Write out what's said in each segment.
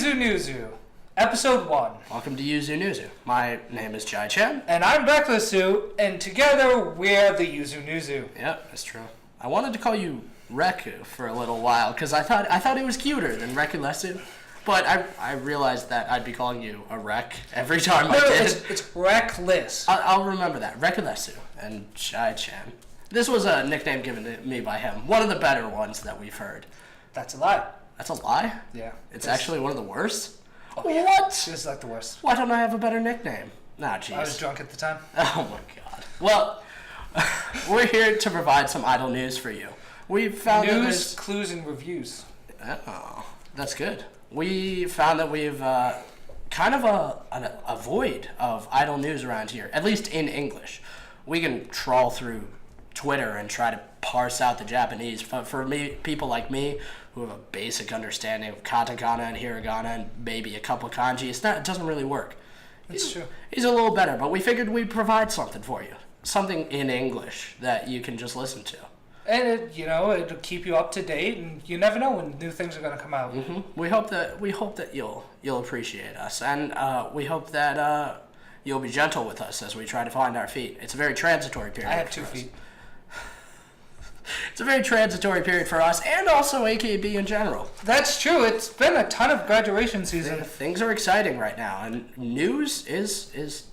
Yuzu Newzu, Episode 1. Welcome to Yuzu Newzu. My name is Jaichan. And I'm Rekulesu, and together we're the Yuzu Newzu. Yep, that's true. I wanted to call you Reku for a little while, because I thought it was cuter than Rekulesu. But I realized that I'd be calling you a Rek every time I did. It's Reckless. I'll remember that. Rekulesu and Jaichan. This was a nickname given to me by him. One of the better ones that we've heard. That's a lie. That's a lie? Yeah. It's actually one of the worst? Oh, yeah. What? It's like the worst. Why don't I have a better nickname? Nah, jeez. I was drunk at the time. Oh my god. Well, we're here to provide some idle news for you. We found news, clues, and reviews. Oh, that's good. We found that we've kind of a void of idle news around here, at least in English. We can trawl through Twitter and try to parse out the Japanese, but for people like me who have a basic understanding of katakana and hiragana and maybe a couple kanji, it doesn't really work. That's true. He's a little better, but we figured we'd provide something for you. Something in English that you can just listen to. And it'll keep you up to date, and you never know when new things are going to come out. Mm-hmm. We hope that you'll appreciate us, and we hope that you'll be gentle with us as we try to find our feet. It's a very transitory period. I have 2 feet. It's a very transitory period for us, and also AKB in general. That's true. It's been a ton of graduation season. Things are exciting right now, and news is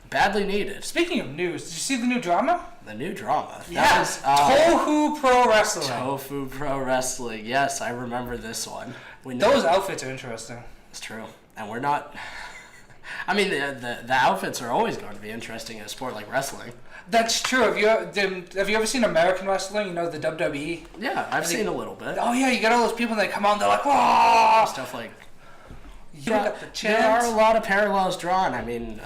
badly needed. Speaking of news, did you see the new drama? The new drama. Yes. Tofu Pro Wrestling. Tofu Pro Wrestling. Yes, I remember this one. Those outfits are interesting. It's true. And we're not... I mean, the outfits are always going to be interesting in a sport like wrestling. That's true. Have you ever seen American wrestling? The WWE? Yeah, I've seen a little bit. Oh, yeah, you get all those people, and they come on, they're like, whoa! Stuff like... You got the chance. There are a lot of parallels drawn. I mean,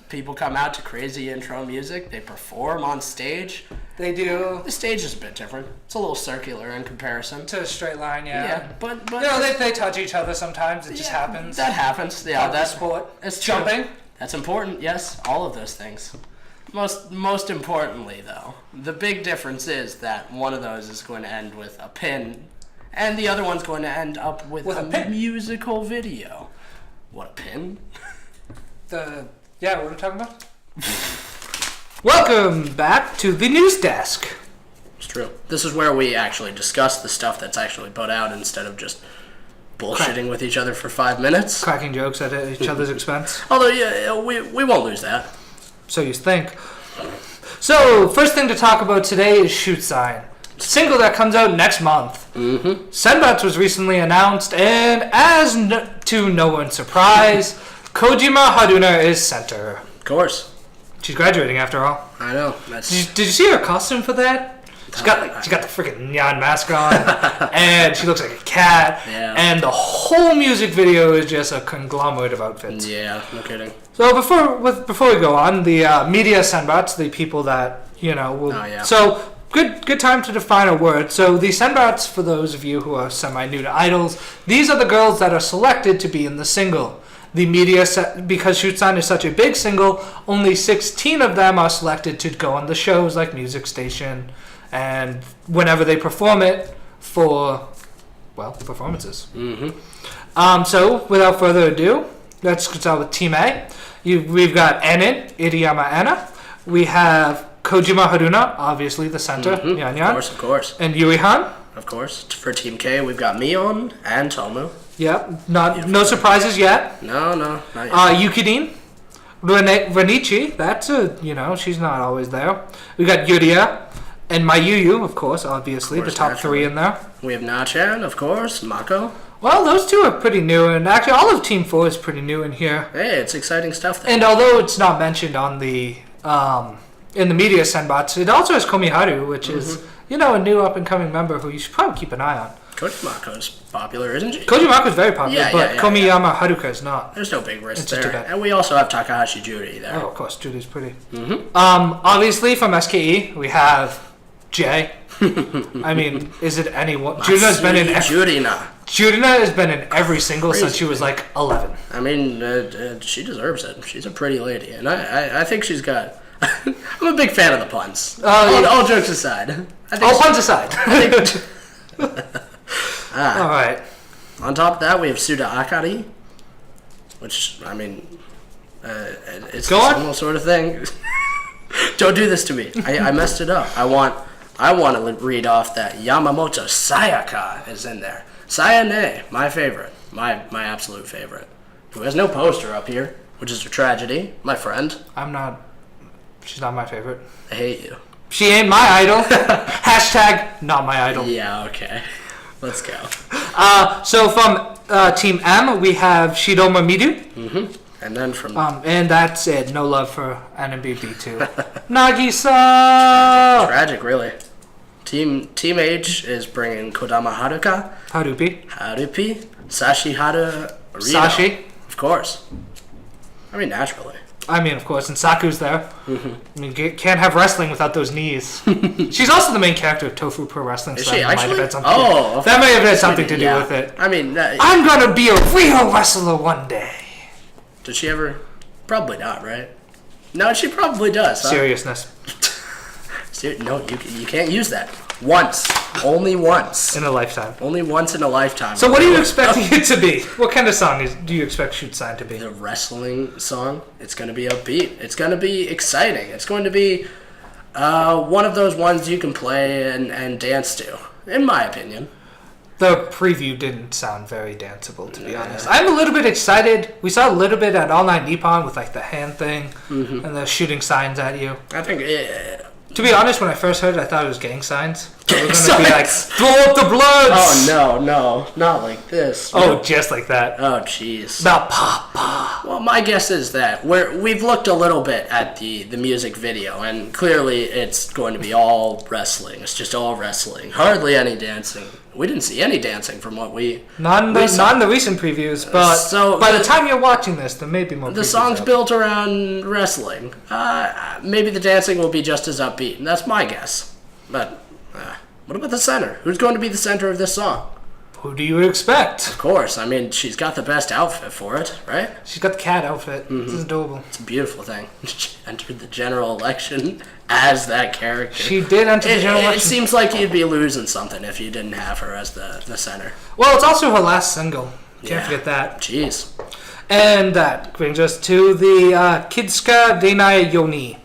people come out to crazy intro music. They perform on stage. They do. The stage is a bit different. It's a little circular in comparison. To a straight line, yeah. Yeah, but they touch each other sometimes. It just happens. That happens. Yeah, that's sport. It's jumping. True. That's important. Yes, all of those things. Most importantly, though, the big difference is that one of those is going to end with a pin, and the other one's going to end up with a musical video. What, a pin? What are we talking about? Welcome back to the news desk. It's true. This is where we actually discuss the stuff that's actually put out instead of just bullshitting with each other for 5 minutes. Cracking jokes at each other's expense. Although, yeah, we won't lose that. So you think. So, first thing to talk about today is Shoot Sign. Single that comes out next month. Mm-hmm. Sandbox was recently announced, and as to no one's surprise, Kojima Haruna is center. Of course. She's graduating after all. I know. Did you see her costume for that? She got the freaking neon mask on, and she looks like a cat. Yeah. And the whole music video is just a conglomerate of outfits. Yeah, no kidding. So before we go on, the media Sandbox, the people that will. Oh yeah. So. Good time to define a word. So the Sandbox, for those of you who are semi-new to idols, these are the girls that are selected to be in the single. The media, because Shoot Sign is such a big single, only 16 of them are selected to go on the shows like Music Station and whenever they perform it for, performances. Mm-hmm. So without further ado, let's start with Team A. We've got Enin, Iriyama Anna. We have Kojima Haruna, obviously the center. Mm-hmm. Yan. Of course. And Yui-han. Of course. For Team K, we've got Mion and Tomu. Yep. No surprises yet. No, not yet. Yukidin. Renichi. That's she's not always there. We got Yuria. And Mayuyu, of course, obviously. The top three in there. We have Nachan, of course. Mako. Well, those two are pretty new. And actually, all of Team 4 is pretty new in here. Hey, it's exciting stuff there. And although it's not mentioned on the... in the media Sandbox, it also has Komiharu, which is, a new up-and-coming member who you should probably keep an eye on. Kojimako's popular, isn't she? Kojimako's very popular, but Komiyama Haruka is not. There's no big risk there. And we also have Takahashi Judy there. Oh, of course, Judy's pretty. Mm-hmm. Obviously, from SKE, we have Jay. I mean, is it anyone? Judina has been in every single since she was like 11. I mean, she deserves it. She's a pretty lady, and I think she's got... I'm a big fan of the puns. All jokes aside. All puns aside. All right. On top of that, we have Suda Akari, which, I mean, it's Go a on. similar sort of thing. Don't do this to me. I messed it up. I want to read off that Yamamoto Sayaka is in there. Sayane, my favorite. My absolute favorite. Who has no poster up here, which is a tragedy. My friend. She's not my favorite. I hate you. She ain't my idol. Hashtag not my idol. Yeah, okay. Let's go. So from Team M, we have Shiroma Midu. Mm-hmm. And then from... and that's it. No love for NMBB2. Nagisa! Tragic, really. Team H is bringing Kodama Haruka. Harupi. Sashi Haru. Sashi. Of course. I mean, naturally. Of course, and Saku's there. Mm-hmm. I mean, can't have wrestling without those knees. She's also the main character of Tofu Pro Wrestling. Is so she that actually? That may have had something to do with it. I mean... I'm gonna be a real wrestler one day. Did she ever? Probably not, right? No, she probably does. Huh? Seriousness. No, you can't use that. Once. Only once. In a lifetime. Only once in a lifetime. So what are you expecting it to be? What kind of song do you expect Shoot Sign to be? The wrestling song. It's going to be upbeat. It's going to be exciting. It's going to be one of those ones you can play and dance to, in my opinion. The preview didn't sound very danceable, to be honest. I'm a little bit excited. We saw a little bit at All Night Nippon with like the hand thing and the shooting signs at you. I think... To be honest, when I first heard it, I thought it was gang signs. It was going to be like, throw up the bloods! Oh, no. Not like this. Oh, just like that. Oh, jeez. Not papa. Well, my guess is that we've looked a little bit at the music video, and clearly it's going to be all wrestling. It's just all wrestling. Hardly any dancing. We didn't see any dancing from what we... Not in the recent previews, but so by the time you're watching this, there may be more. The song's built around wrestling. Maybe the dancing will be just as upbeat, and that's my guess. But what about the center? Who's going to be the center of this song? Who do you expect? Of course. I mean, she's got the best outfit for it, right? She's got the cat outfit. This is adorable. It's a beautiful thing. She entered the general election as that character. She did enter the general election. It seems like you'd be losing something if you didn't have her as the center. Well, it's also her last single. Can't forget that. Jeez. And that brings us to the Kidsuka Denai Yoni.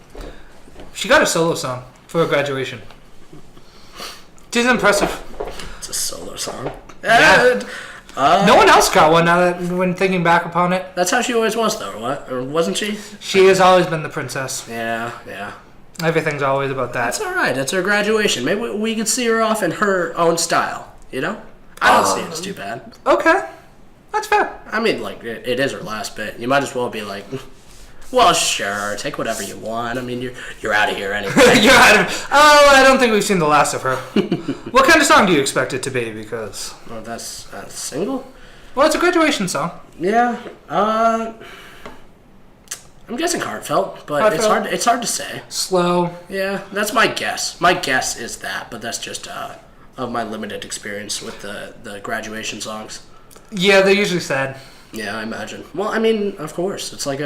She got a solo song for her graduation. She's impressive. It's a solo song. Yeah. No one else got one now that when thinking back upon it. That's how she always was, though, what? Or wasn't she? She has always been the princess. Yeah. Everything's always about that. That's all right. It's her graduation. Maybe we could see her off in her own style, you know? I don't see it as too bad. Okay. That's fair. I mean, like, it is her last bit. You might as well be like... Well, sure. Take whatever you want. I mean, you're out of here anyway. You're out of... Oh, I don't think we've seen the last of her. What kind of song do you expect it to be? Because... Well, that's a single? Well, it's a graduation song. Yeah. I'm guessing heartfelt, but it's hard to say. Slow. Yeah, that's my guess. My guess is that, but that's just of my limited experience with the graduation songs. Yeah, they're usually sad. Yeah, I imagine. Well, I mean, of course. It's like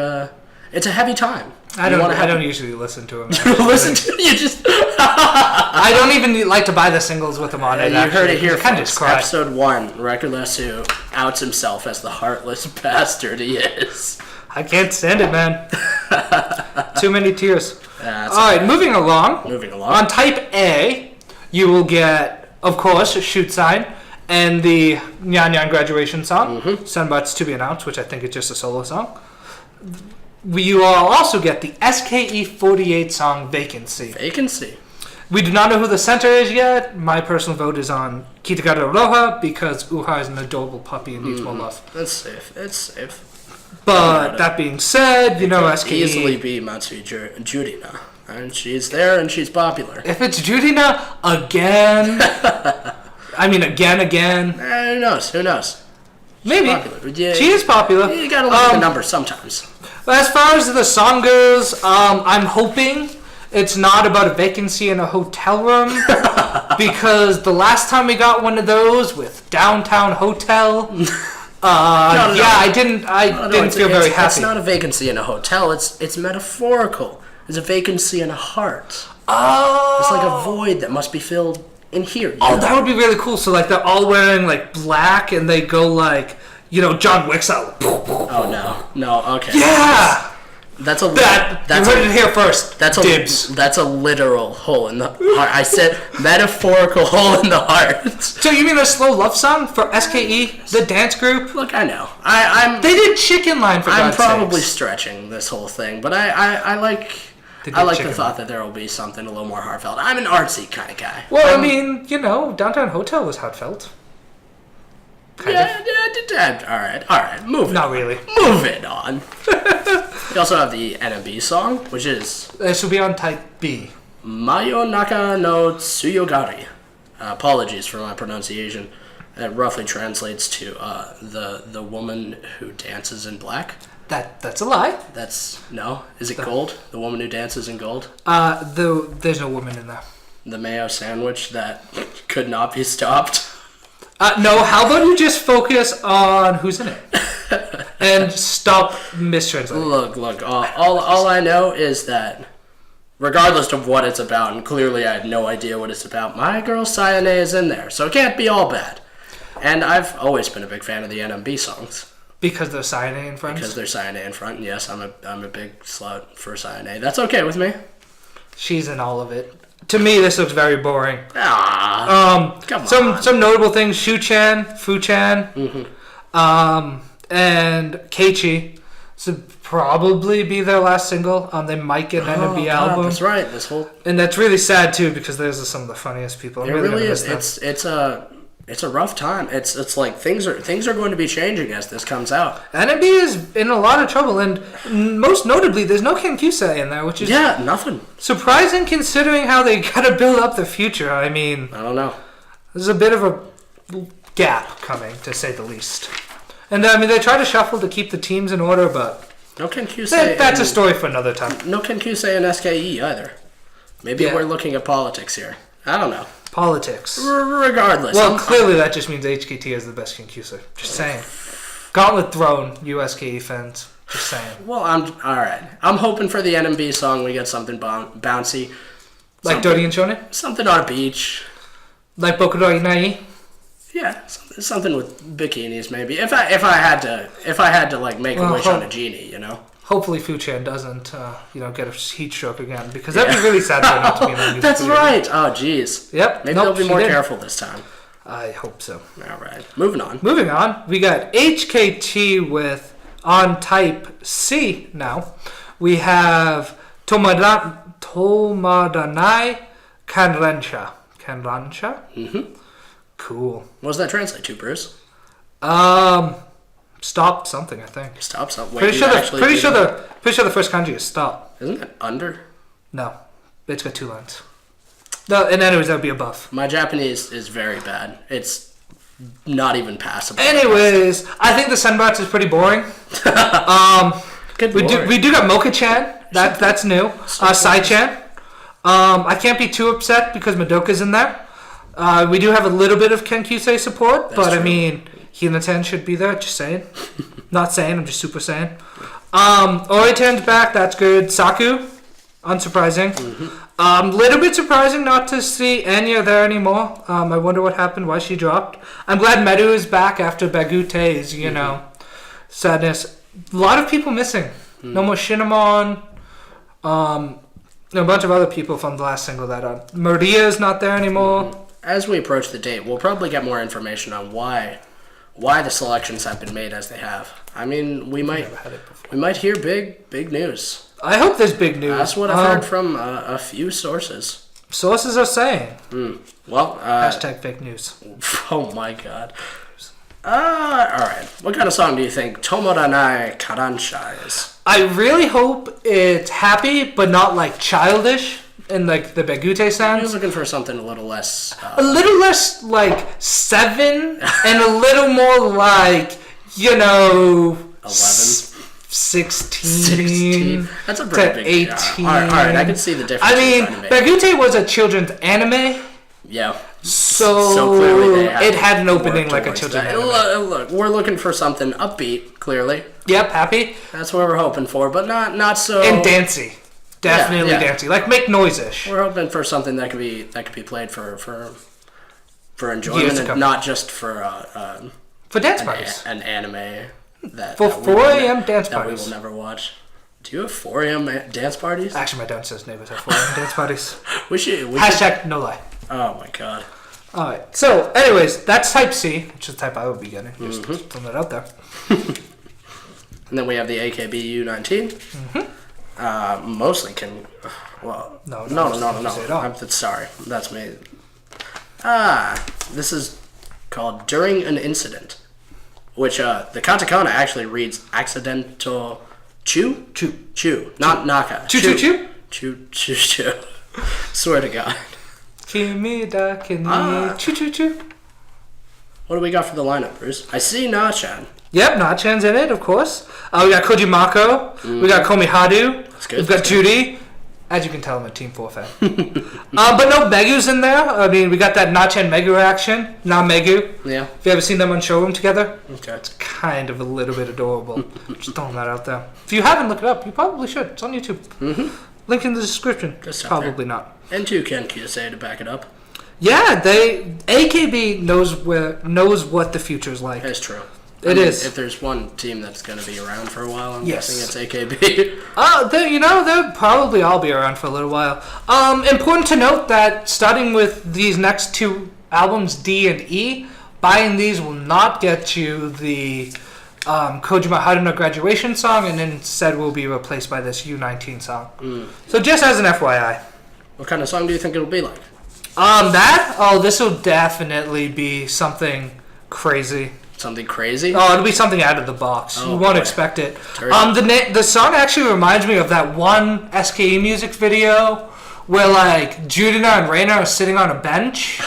it's a heavy time. I don't usually listen to them. You just... I don't even like to buy the singles with them on it. You heard it here, folks. Just cry. Episode 1, Rekulesu outs himself as the heartless bastard he is. I can't stand it, man. Too many tears. All right, moving along. On Type A, you will get, of course, a shoot sign and the Nyan Nyan graduation song, Sandbox to be announced, which I think is just a solo song. You will also get the SKE48 song Vacancy. We do not know who the center is yet. My personal vote is on Kitagaru Roha because Uha is an adorable puppy and needs more love. That's safe. But that being said, you know, SKE... easily be Matsui Jurina. And she's there and she's popular. If it's Jurina again... I mean, again. Who knows? Maybe. Yeah, she is popular. You gotta look at the numbers sometimes. As far as the song goes, I'm hoping it's not about a vacancy in a hotel room because the last time we got one of those with Downtown Hotel, I didn't feel very happy. It's not a vacancy in a hotel. It's metaphorical. It's a vacancy in a heart. Oh, it's like a void that must be filled in here. Oh, that would be really cool. So like they're all wearing like black, and they go like John Wick style. Oh no, okay. Yeah. That's a You heard it here first. Dibs. That's a literal hole in the heart. I said metaphorical hole in the heart. So you mean a slow love song for SKE, the dance group? Look, I know. They did Chicken Line for I'm God's probably sakes. stretching this whole thing, but I like the thought that there will be something a little more heartfelt. I'm an artsy kind of guy. Well, I mean, Downtown Hotel was heartfelt. Yeah, all right. Moving. Not really. Moving on. We also have the NMB song, which is This will be on type B. Mayo Naka no Tsuyogari. Apologies for my pronunciation. It roughly translates to the woman who dances in black. That's a lie. Is it gold? The woman who dances in gold? There's no woman in there. The mayo sandwich that could not be stopped. No, how about you just focus on who's in it? And stop mistranslating. Look, all I know is that regardless of what it's about, and clearly I had no idea what it's about, my girl Sayane is in there, so it can't be all bad. And I've always been a big fan of the NMB songs. Because they're Sayane in front? Because they're Sayane in front, and yes, I'm a big slut for Sayane. That's okay with me. She's in all of it. To me, this looks very boring. Come on. Some notable things: Shu-chan, Fu-chan, and Keiichi. This would probably be their last single. They might get an NMB album. That's right. And that's really sad too, because those are some of the funniest people. It really is. It's a rough time. It's like things are going to be changing as this comes out. NMB is in a lot of trouble, and most notably, there's no Kenkyusei in there, which is nothing surprising considering how they got to build up the future. I mean, I don't know. There's a bit of a gap coming, to say the least. And I mean, they try to shuffle to keep the teams in order, but no Kenkyusei. That's a story for another time. No Kenkyusei and SKE either. Maybe we're looking at politics here. I don't know. Politics. Regardless. Well, clearly that just means HKT is the best Kenkyusei. Just saying. Gauntlet thrown, USKE fans. Just saying. Well, alright. I'm hoping for the NMB song we get something bouncy. Like Dori and Shonen? Something on a beach. Like Boku no Inai? Yeah, something with bikinis maybe. If I had to like make a wish on a genie, Hopefully Fu-chan doesn't, get a heat stroke again, because that'd be really sad for her not to be in that music That's video. right. Oh, jeez. Yep. Maybe they'll be more careful this time. I hope so. All right. Moving on. We got HKT with on type C now. We have Tomadanai Kanransha. Kanransha? Mm-hmm. Cool. What does that translate to, Bruce? Stop something, I think. Stop something. Pretty sure the first kanji is stop. Isn't it under? No. It's got 2 lines. No, and anyways, that would be above. My Japanese is very bad. It's not even passable. Anyways, I think the Sandbox is pretty boring. We do got Mocha-chan. That's new. Sai-chan. I can't be too upset because Madoka's in there. We do have a little bit of Kenkyusei support, but true. I mean, Hina-ten should be there, just saying. Not saying, I'm just super saying. Ori-ten's back, that's good. Saku, unsurprising. Mm-hmm. Little bit surprising not to see Anya there anymore. I wonder what happened, why she dropped. I'm glad Meru is back after Bagute's, sadness. A lot of people missing. No more Shinamon. A bunch of other people from the last single that Maria is not there anymore. As we approach the date, we'll probably get more information on why the selections have been made as they have. I mean, we might hear big news. I hope there's big news. That's what I've heard from a few sources. Sources are saying. Well, hashtag fake news. Oh my god. All right. What kind of song do you think Tomodanai Karansha is? I really hope it's happy, but not like childish in like the Begute sounds. You're looking for something a little less... a little less like 7 and a little more like, 11? 16 That's a pretty big 18. All right, I can see the difference. I mean, Begute was a children's anime. Yeah. So clearly it had an opening like a children's anime. Look, we're looking for something upbeat, clearly. Yep, happy. That's what we're hoping for, but not so... And dancey. Definitely dancey. Like make noise-ish. We're hoping for something that could be played for for enjoyment, and not just for dance parties. An anime that for that 4 a.m. dance that parties. we will never watch. Do you have 4 a.m. dance parties? Actually, my downstairs neighbors have 4 a.m. dance parties. We should. Hashtag no lie. Oh my god. All right. So, anyways, that's Type C, which is the type I would be getting. Just throwing that out there. And then we have the AKB U19. Mostly can. Well, no. I'm sorry, that's me. This is called During an Incident, which the katakana actually reads accidental chew, not naka. Chew. Swear to God. Kimi da kini chew. What do we got for the lineup, Bruce? I see Na-chan. Yep, Na-chan's in it, of course. We got Kojimako. We got Komihadu. That's good. We've got Judy. As you can tell, I'm a Team 4 fan. But no Megu's in there. I mean, we got that Na-chan Megu action. Na-Megu. Yeah. Have you ever seen them on Showroom together? Okay. It's kind of a little bit adorable. Just throwing that out there. If you haven't looked it up, you probably should. It's on YouTube. Link in the description. Probably not. And 2 Ken Kyusei to back it up. Yeah, AKB knows what the future is like. It's true. It is. If there's one team that's going to be around for a while, I'm guessing it's AKB. They'll probably all be around for a little while. Important to note that starting with these next 2 albums, D and E, buying these will not get you the Kojima Haruna graduation song, and instead will be replaced by this U19 song. So just as an FYI. What kind of song do you think it'll be like? This will definitely be something crazy. Something crazy? Oh, it'll be something out of the box. You won't expect it. The song actually reminds me of that one SKE music video where like Judina and Reina are sitting on a bench,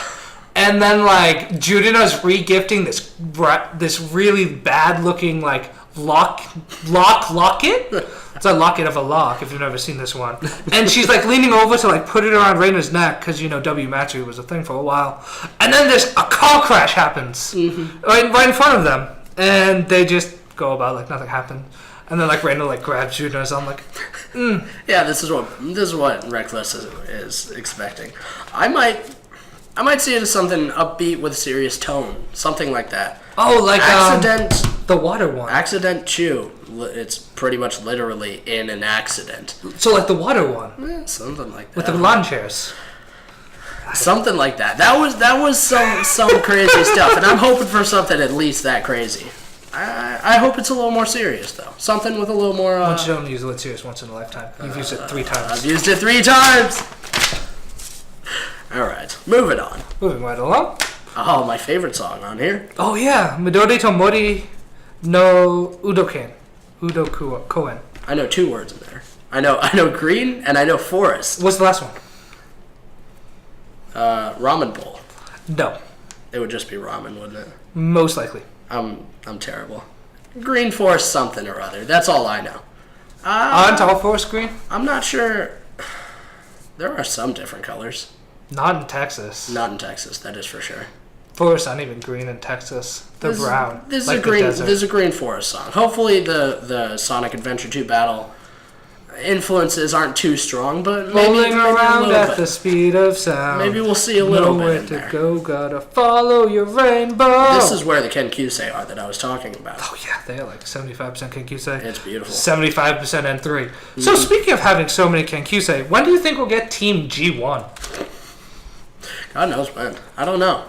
and then like Judina's re-gifting this really bad looking like locket. It's a locket of a lock, if you've never seen this one. And she's like leaning over to like put it around Reina's neck, because W Matsu was a thing for a while. And then a car crash happens right in front of them, and they just go about like nothing happened. And then like Reina like grabs Judina's arm like, Yeah, this is what Rekulesu is expecting. I might see it as something upbeat with serious tone, something like that. Oh, like the water one. Accident chew. It's pretty much literally in an accident. So like the water one. Yeah, something like that. With the lawn chairs. Something like that. That was some crazy stuff, and I'm hoping for something at least that crazy. I hope it's a little more serious though. Something with a little more. Once you don't use it serious once in a lifetime. You've used it 3 times. I've used it 3 times. All right, moving on. Moving right along. Oh, my favorite song on here. Oh yeah, Midori to Mori no Udoken. Udokoen. I know 2 words in there. I know green and I know forest. What's the last one? Ramen bowl. No. It would just be ramen, wouldn't it? Most likely. I'm terrible. Green forest something or other. That's all I know. Aren't all forest green? I'm not sure. There are some different colors. Not in Texas. Not in Texas, that is for sure. Forests aren't even green in Texas. They're brown. This is a green forest song. Hopefully the Sonic Adventure 2 battle influences aren't too strong, but rolling around a at bit. The speed of sound. Maybe we'll see a little bit in there. Nowhere to go, gotta follow your rainbow. This is where the Ken Kyusei are that I was talking about. Oh yeah, they are like 75% Ken Kyusei. It's beautiful. 75% N3. So speaking of having so many Ken Kyusei, when do you think we'll get Team G1? God knows when. I don't know.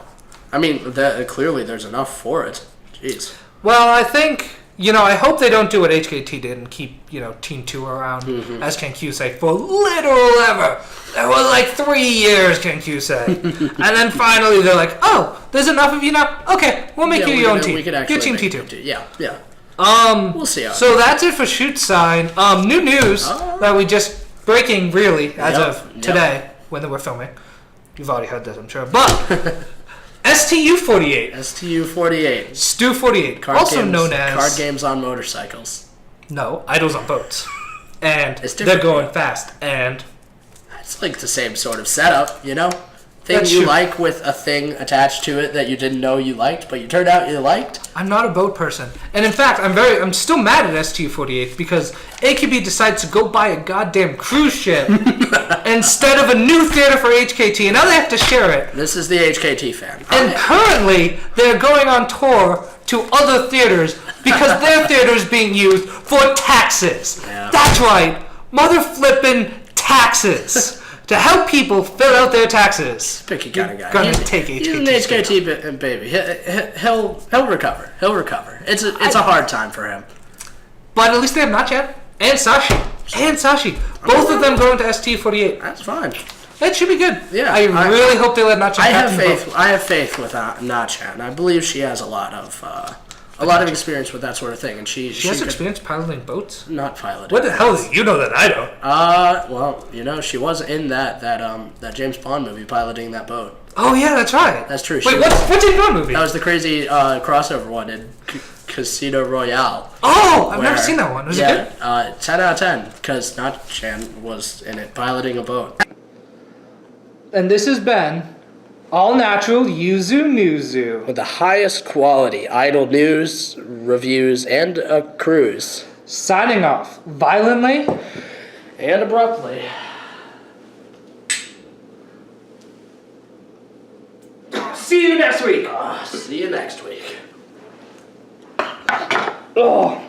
I mean, clearly there's enough for it. Jeez. Well, I think, I hope they don't do what HKT did and keep, Team 2 around as Ken Kyusei for literal ever. There was like 3 years, Ken Kyusei. And then finally they're like, oh, there's enough of you now? Okay, we'll make you your own team. You're Team T2. Yeah. We'll see how So that's it for Shoot Sign. New news that we just breaking, really, as of today, when we're filming. You've already heard this, I'm sure. But STU-48. STU-48. Stu-48. Also known as... Card games on motorcycles. No, idols on boats. And It's they're going fast. And... It's like the same sort of setup, thing That's you true. like with a thing attached to it that you didn't know you liked, but you turned out you liked? I'm not a boat person, and in fact, I'm still mad at ST48 because AQB decides to go buy a goddamn cruise ship instead of a new theater for HKT, and now they have to share it. This is the HKT fan. And currently, they're going on tour to other theaters because their theater is being used for taxes. Yeah. That's right, mother flippin' taxes. To help people fill out their taxes. Picky kind of guy. Gonna take HKT. He's an HKT baby. He'll recover. He'll recover. It's a hard time for him. But at least they have Nachan and Sashi. Both of them going to ST48. That's fine. That should be good. Yeah, I really hope they let Nachan. I have captain faith. both. I have faith with Nachan. I believe she has a lot of experience with that sort of thing, and she has could experience piloting boats. not pilot. What the hell do you know that I don't? Well, she was in that James Bond movie piloting that boat. Oh yeah, that's right. That's true. Wait, what's in your movie? That was the crazy crossover one in Casino Royale. Oh, I've never seen that one. Was it good? 10 out of 10, because Nachan was in it piloting a boat. And this has been all natural Yuzu Newzu. With the highest quality idol news, reviews, and a cruise. Signing off violently And abruptly. See you next week. See you next week. Oh.